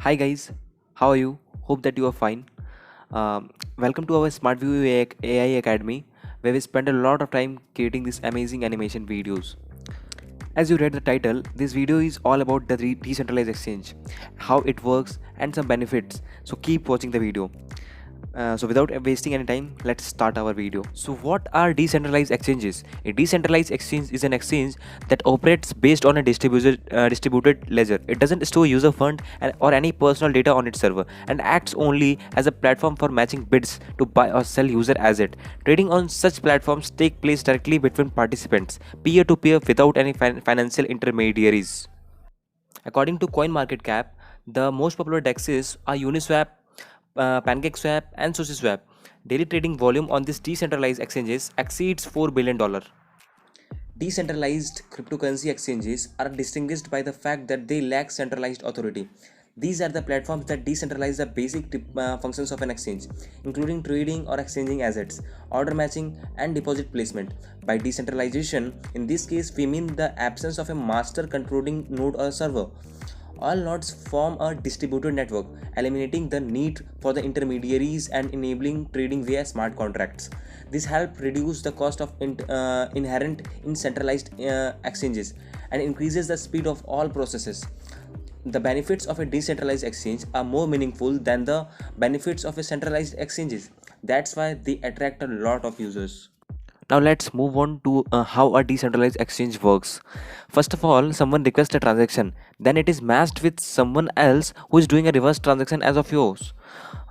Hi guys, how are you? Hope that you are fine. Welcome to our SmartView AI Academy, where we spend a lot of time creating these amazing animation videos. As you read the title, this video is all about the decentralized exchange, how it works, and some benefits. So keep watching the video. So without wasting any time, let's start our video. So what are decentralized exchanges? A decentralized exchange is an exchange that operates based on a distributed ledger. It doesn't store user fund or any personal data on its server and acts only as a platform for matching bids to buy or sell user asset. Trading on such platforms take place directly between participants, peer to peer, without any financial intermediaries. According to CoinMarketCap, the most popular DEXs are Uniswap, PancakeSwap, and SushiSwap. Daily trading volume on these decentralized exchanges exceeds $4 billion. Decentralized cryptocurrency exchanges are distinguished by the fact that they lack centralized authority. These are the platforms that decentralize the basic functions of an exchange, including trading or exchanging assets, order matching, and deposit placement. By decentralization, in this case, we mean the absence of a master controlling node or server. All nodes form a distributed network, eliminating the need for the intermediaries and enabling trading via smart contracts. This helps reduce the cost of inherent in centralized exchanges and increases the speed of all processes. The benefits of a decentralized exchange are more meaningful than the benefits of a centralized exchanges. That's why they attract a lot of users. Now let's move on to how a decentralized exchange works. First of all, someone requests a transaction, then it is matched with someone else who is doing a reverse transaction as of yours.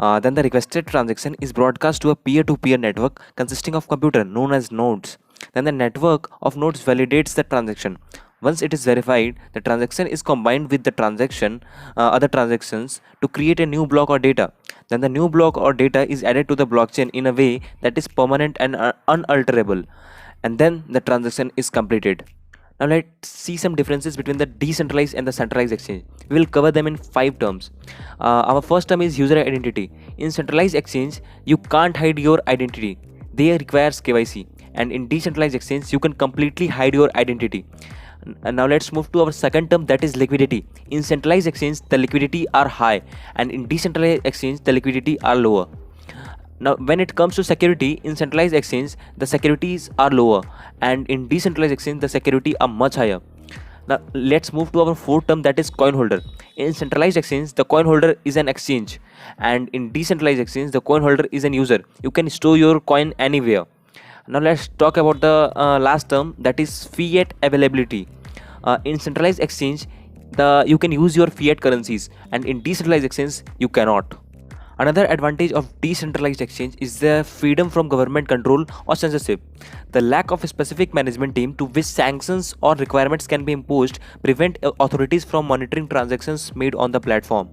Then the requested transaction is broadcast to a peer-to-peer network consisting of computer known as nodes. Then the network of nodes validates the transaction. Once it is verified, the transaction is combined with the other transactions to create a new block or data. Then the new block or data is added to the blockchain in a way that is permanent and unalterable. And then the transaction is completed. Now let's see some differences between the decentralized and the centralized exchange. We will cover them in 5 terms. Our first term is user identity. In centralized exchange, you can't hide your identity. They requires KYC. And in decentralized exchange, you can completely hide your identity. And now let's move to our second term, that is liquidity. In centralized exchange, the liquidity are high, and in decentralized exchange, the liquidity are lower. Now when it comes to security, in centralized exchange the securities are lower, and in decentralized exchange the security are much higher. Now let's move to our fourth term, that is coin holder. In centralized exchange the coin holder is an exchange, and in decentralized exchange the coin holder is an user. You can store your coin anywhere. Now let's talk about the last term, that is fiat availability. In centralized exchange you can use your fiat currencies, and in decentralized exchange you cannot. Another advantage of decentralized exchange is the freedom from government control or censorship. The lack of a specific management team to which sanctions or requirements can be imposed prevent authorities from monitoring transactions made on the platform.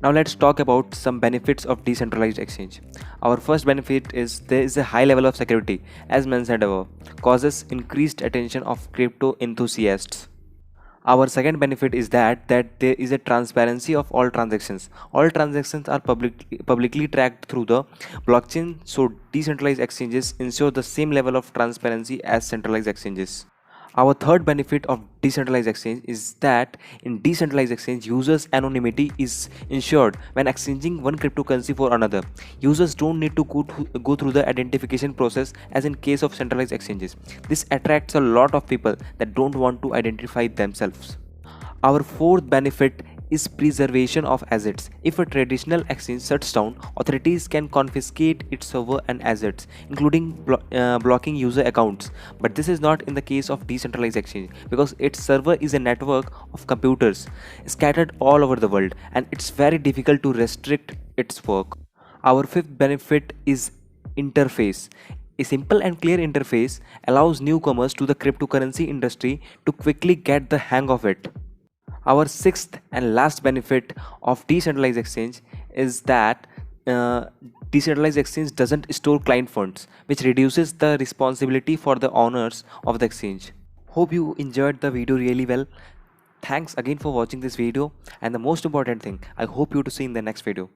Now let's talk about some benefits of decentralized exchange. Our first benefit is there is a high level of security, as mentioned above, causes increased attention of crypto enthusiasts. Our second benefit is that there is a transparency of all transactions. All transactions are publicly tracked through the blockchain, so decentralized exchanges ensure the same level of transparency as centralized exchanges. Our third benefit of decentralized exchange is that in decentralized exchange, users' anonymity is ensured when exchanging one cryptocurrency for another. Users don't need to go through the identification process as in case of centralized exchanges. This attracts a lot of people that don't want to identify themselves. Our fourth benefit is preservation of assets. If a traditional exchange shuts down, authorities can confiscate its server and assets, including blocking user accounts. But this is not in the case of decentralized exchange because its server is a network of computers scattered all over the world, and it's very difficult to restrict its work. Our fifth benefit is interface. A simple and clear interface allows newcomers to the cryptocurrency industry to quickly get the hang of it. Our sixth and last benefit of decentralized exchange is that uh, decentralized exchange doesn't store client funds, which reduces the responsibility for the owners of the exchange. Hope you enjoyed the video really well. Thanks again for watching this video, and the most important thing, I hope you to see in the next video.